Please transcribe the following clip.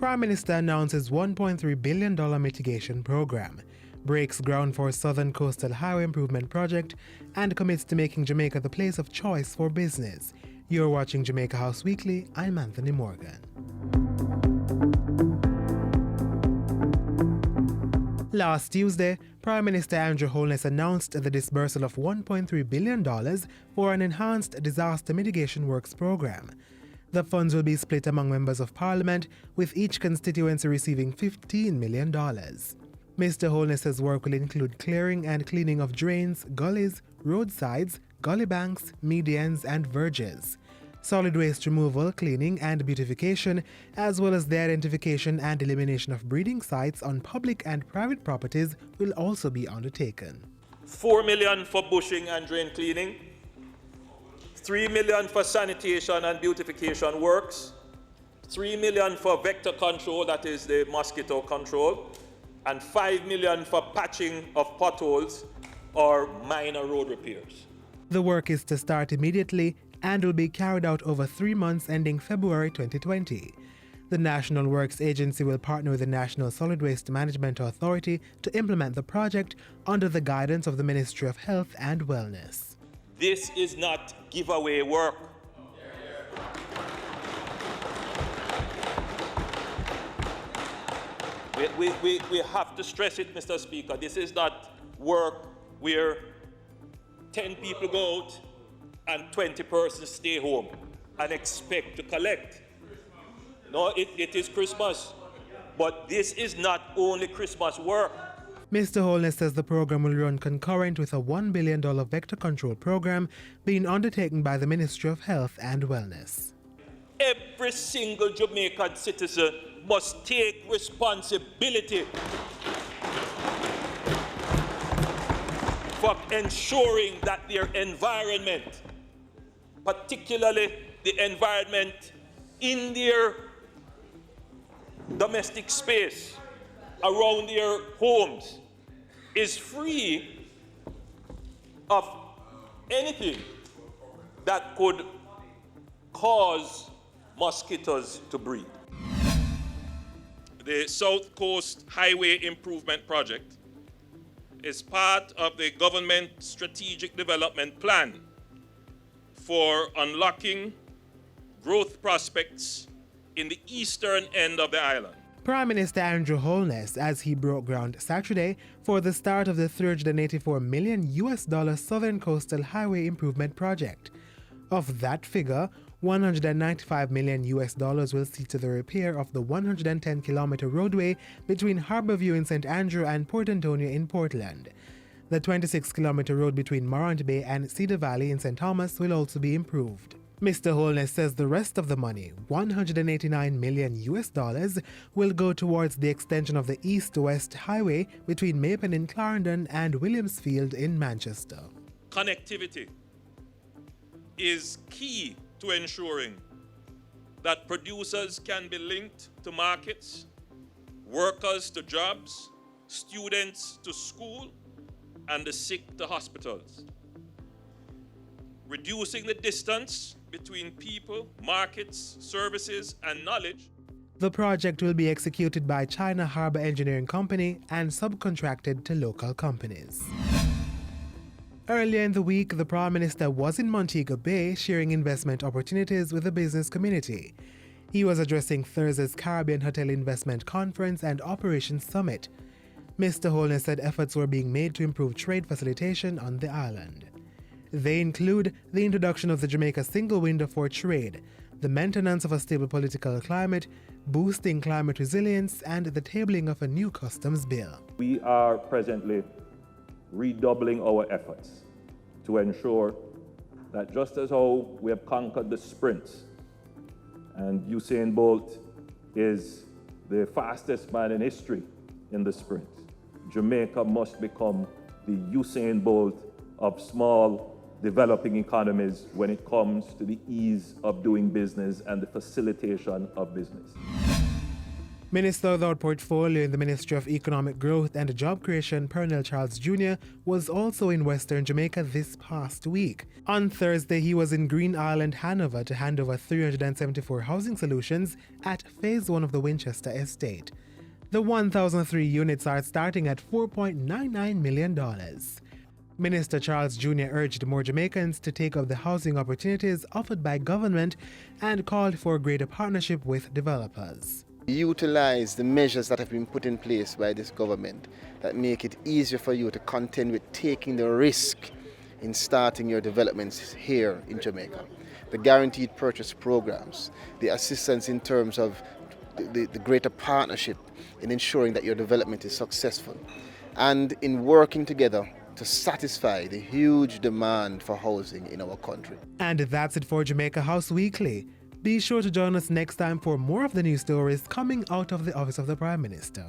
Prime Minister announces $1.3 billion mitigation program, breaks ground for Southern Coastal Highway Improvement Project, and commits to making Jamaica the place of choice for business. You're watching Jamaica House Weekly. I'm Anthony Morgan. Last Tuesday, Prime Minister Andrew Holness announced the disbursal of $1.3 billion for an enhanced disaster mitigation works program. The funds will be split among members of Parliament, with each constituency receiving $15 million. Mr. Holness's work will include clearing and cleaning of drains, gullies, roadsides, gully banks, medians, and verges, solid waste removal, cleaning, and beautification, as well as the identification and elimination of breeding sites on public and private properties will also be undertaken. $4 million for bushing and drain cleaning, $3 million for sanitation and beautification works, $3 million for vector control, that is the mosquito control, and $5 million for patching of potholes or minor road repairs. The work is to start immediately and will be carried out over 3 months ending February 2020. The National Works Agency will partner with the National Solid Waste Management Authority to implement the project under the guidance of the Ministry of Health and Wellness. This is not giveaway work. We have to stress it, Mr. Speaker. This is not work where 10 people go out and 20 persons stay home and expect to collect. No, it is Christmas. But this is not only Christmas work. Mr. Holness says the program will run concurrent with a $1 billion vector control program being undertaken by the Ministry of Health and Wellness. Every single Jamaican citizen must take responsibility for ensuring that their environment, particularly the environment in their domestic space, around their homes, is free of anything that could cause mosquitoes to breed. The South Coast Highway Improvement Project is part of the government strategic development plan for unlocking growth prospects in the eastern end of the island. Prime Minister Andrew Holness, as he broke ground Saturday for the start of the $384 million Southern Coastal Highway Improvement Project. Of that figure, $195 million will see to the repair of the 110-kilometer roadway between Harbourview in St. Andrew and Port Antonio in Portland. The 26-kilometer road between Morant Bay and Cedar Valley in St. Thomas will also be improved. Mr. Holness says the rest of the money, $189 million, will go towards the extension of the East-West Highway between Mapen in Clarendon and Williamsfield in Manchester. Connectivity is key to ensuring that producers can be linked to markets, workers to jobs, students to school, and the sick to hospitals. Reducing the distance between people, markets, services, and knowledge. The project will be executed by China Harbour Engineering Company and subcontracted to local companies. Earlier in the week, the Prime Minister was in Montego Bay sharing investment opportunities with the business community. He was addressing Thursday's Caribbean Hotel Investment Conference and Operations Summit. Mr. Holness said efforts were being made to improve trade facilitation on the island. They include the introduction of the Jamaica Single Window for Trade, the maintenance of a stable political climate, boosting climate resilience, and the tabling of a new customs bill. We are presently redoubling our efforts to ensure that just as how we have conquered the sprints, and Usain Bolt is the fastest man in history in the sprint, Jamaica must become the Usain Bolt of small developing economies when it comes to the ease of doing business and the facilitation of business. Minister without portfolio in the Ministry of Economic Growth and Job Creation, Pernell Charles Jr., was also in Western Jamaica this past week. On Thursday, he was in Green Island, Hanover, to hand over 374 housing solutions at Phase 1 of the Winchester Estate. The 1,003 units are starting at $4.99 million. Minister Charles Jr. urged more Jamaicans to take up the housing opportunities offered by government and called for greater partnership with developers. Utilize the measures that have been put in place by this government that make it easier for you to contend with taking the risk in starting your developments here in Jamaica. The guaranteed purchase programs, the assistance in terms of the greater partnership in ensuring that your development is successful, and in working together to satisfy the huge demand for housing in our country. And that's it for Jamaica House Weekly. Be sure to join us next time for more of the news stories coming out of the Office of the Prime Minister.